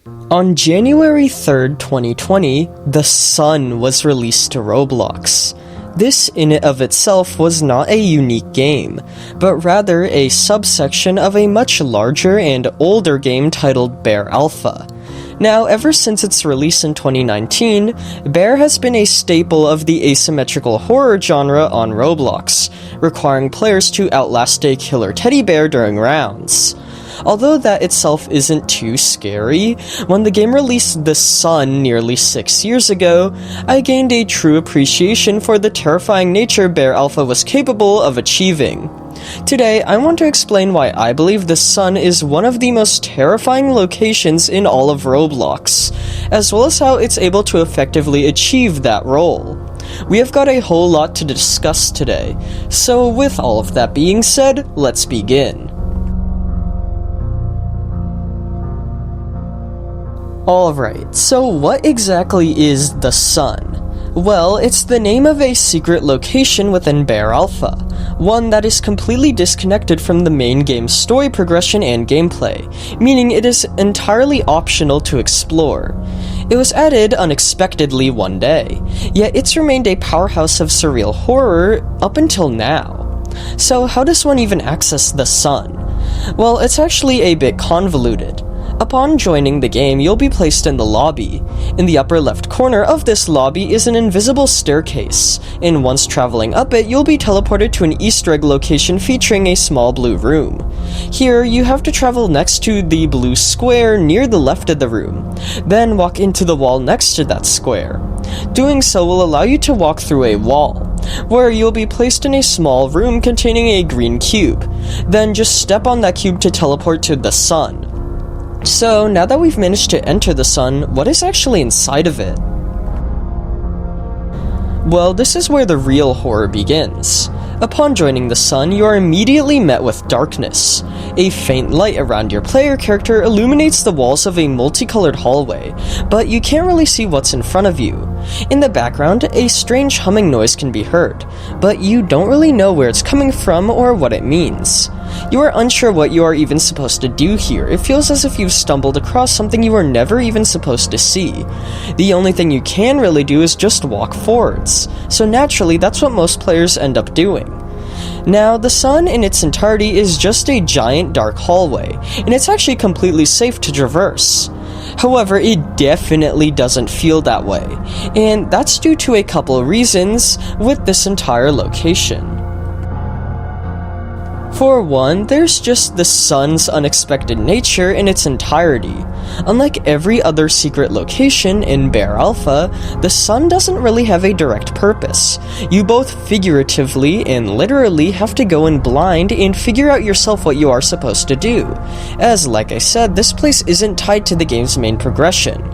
On January 3rd, 2020, The Sun was released to Roblox. This in and of itself was not a unique game, but rather a subsection of a much larger and older game titled Bear Alpha. Now, ever since its release in 2019, Bear has been a staple of the asymmetrical horror genre on Roblox, requiring players to outlast a killer teddy bear during rounds. Although that itself isn't too scary, when the game released The Sun nearly 6 years ago, I gained a true appreciation for the terrifying nature Bear Alpha was capable of achieving. Today, I want to explain why I believe The Sun is one of the most terrifying locations in all of Roblox, as well as how it's able to effectively achieve that role. We have got a whole lot to discuss today, so with all of that being said, let's begin. Alright, so what exactly is The Sun? Well, it's the name of a secret location within Bear Alpha, one that is completely disconnected from the main game's story progression and gameplay, meaning it is entirely optional to explore. It was added unexpectedly one day, yet it's remained a powerhouse of surreal horror up until now. So how does one even access The Sun? Well, it's actually a bit convoluted. Upon joining the game, you'll be placed in the lobby. In the upper left corner of this lobby is an invisible staircase, and once traveling up it, you'll be teleported to an Easter egg location featuring a small blue room. Here, you have to travel next to the blue square near the left of the room, then walk into the wall next to that square. Doing so will allow you to walk through a wall, where you'll be placed in a small room containing a green cube. Then just step on that cube to teleport to The Sun. So, now that we've managed to enter The Sun, what is actually inside of it? Well, this is where the real horror begins. Upon joining The Sun, you are immediately met with darkness. A faint light around your player character illuminates the walls of a multicolored hallway, but you can't really see what's in front of you. In the background, a strange humming noise can be heard, but you don't really know where it's coming from or what it means. You are unsure what you are even supposed to do here. It feels as if you've stumbled across something you were never even supposed to see. The only thing you can really do is just walk forwards, so naturally that's what most players end up doing. Now, The Sun in its entirety is just a giant dark hallway, and it's actually completely safe to traverse. However, it definitely doesn't feel that way, and that's due to a couple of reasons with this entire location. For one, there's just the Sun's unexpected nature in its entirety. Unlike every other secret location in Bear Alpha, the Sun doesn't really have a direct purpose. You both figuratively and literally have to go in blind and figure out yourself what you are supposed to do, as like I said, this place isn't tied to the game's main progression.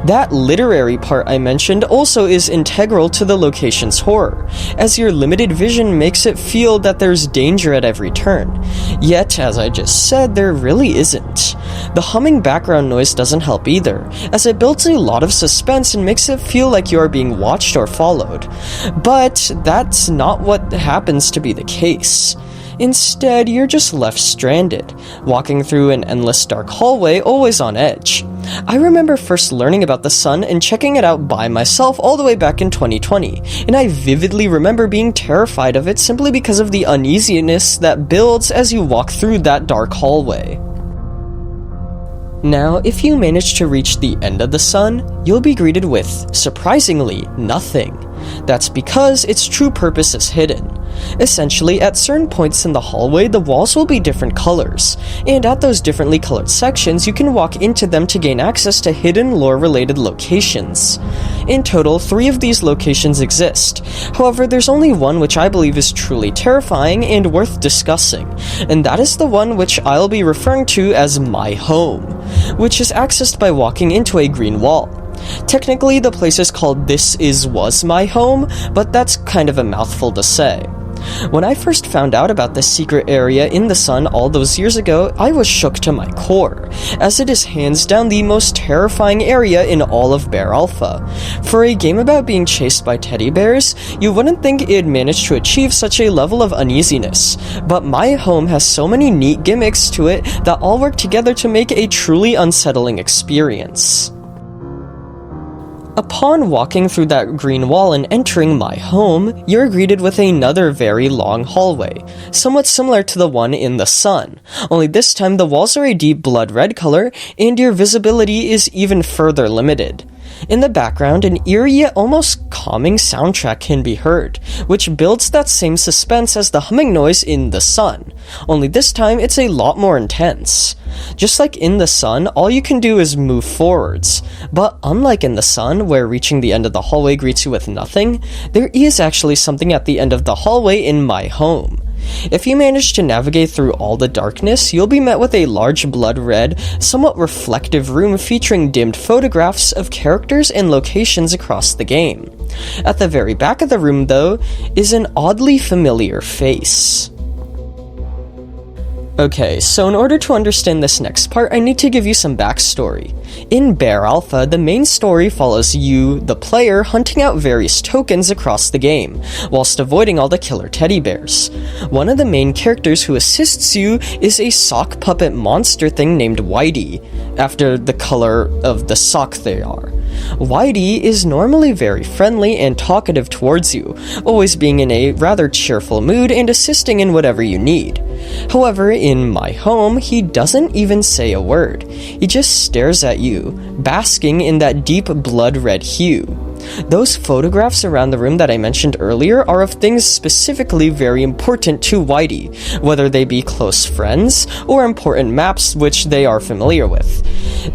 That literary part I mentioned also is integral to the location's horror, as your limited vision makes it feel that there's danger at every turn. Yet, as I just said, there really isn't. The humming background noise doesn't help either, as it builds a lot of suspense and makes it feel like you are being watched or followed. But that's not what happens to be the case. Instead, you're just left stranded, walking through an endless dark hallway, always on edge. I remember first learning about The Sun and checking it out by myself all the way back in 2020, and I vividly remember being terrified of it simply because of the uneasiness that builds as you walk through that dark hallway. Now, if you manage to reach the end of The Sun, you'll be greeted with, surprisingly, nothing. That's because its true purpose is hidden. Essentially, at certain points in the hallway, the walls will be different colors, and at those differently colored sections, you can walk into them to gain access to hidden lore-related locations. In total, 3 of these locations exist. However, there's only one which I believe is truly terrifying and worth discussing, and that is the one which I'll be referring to as my home, which is accessed by walking into a green wall. Technically, the place is called Was My Home, but that's kind of a mouthful to say. When I first found out about this secret area in the sun all those years ago, I was shook to my core, as it is hands down the most terrifying area in all of Bear Alpha. For a game about being chased by teddy bears, you wouldn't think it'd manage to achieve such a level of uneasiness, but my home has so many neat gimmicks to it that all work together to make a truly unsettling experience. Upon walking through that green wall and entering my home, you're greeted with another very long hallway, somewhat similar to the one in the sun, only this time the walls are a deep blood red color and your visibility is even further limited. In the background, an eerie yet almost calming soundtrack can be heard, which builds that same suspense as the humming noise in the sun, only this time it's a lot more intense. Just like in the sun, all you can do is move forwards, but unlike in the sun, where reaching the end of the hallway greets you with nothing, there is actually something at the end of the hallway in my home. If you manage to navigate through all the darkness, you'll be met with a large blood red, somewhat reflective room featuring dimmed photographs of characters and locations across the game. At the very back of the room, though, is an oddly familiar face. Okay, so in order to understand this next part, I need to give you some backstory. In Bear Alpha, the main story follows you, the player, hunting out various tokens across the game, whilst avoiding all the killer teddy bears. One of the main characters who assists you is a sock puppet monster thing named Whitey, after the color of the sock they are. Whitey is normally very friendly and talkative towards you, always being in a rather cheerful mood and assisting in whatever you need. However, in my home, he doesn't even say a word. He just stares at you, basking in that deep blood red hue. Those photographs around the room that I mentioned earlier are of things specifically very important to Whitey, whether they be close friends or important maps which they are familiar with.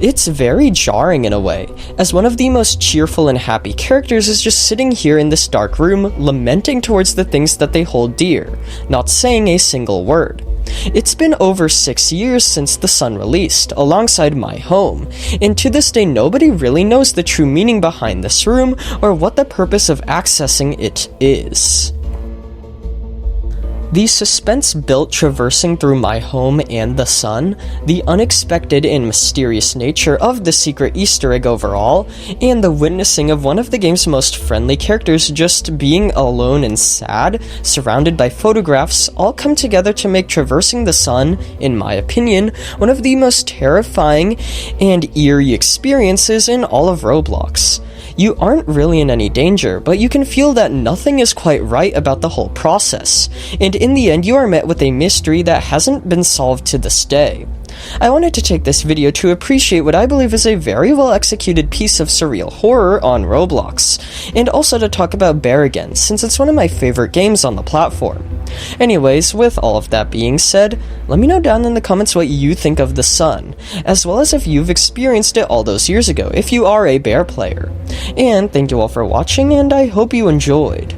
It's very jarring in a way, as one of the most cheerful and happy characters is just sitting here in this dark room, lamenting towards the things that they hold dear, not saying a single word. It's been over 6 years since the sun released, alongside my home, and to this day nobody really knows the true meaning behind this room or what the purpose of accessing it is. The suspense built traversing through my home and the sun, the unexpected and mysterious nature of the secret Easter egg overall, and the witnessing of one of the game's most friendly characters just being alone and sad, surrounded by photographs, all come together to make traversing the sun, in my opinion, one of the most terrifying and eerie experiences in all of Roblox. You aren't really in any danger, but you can feel that nothing is quite right about the whole process, and in the end you are met with a mystery that hasn't been solved to this day. I wanted to take this video to appreciate what I believe is a very well executed piece of surreal horror on Roblox, and also to talk about Bear again, since it's one of my favorite games on the platform. Anyways, with all of that being said, let me know down in the comments what you think of the sun, as well as if you've experienced it all those years ago, if you are a Bear player. And thank you all for watching, and I hope you enjoyed.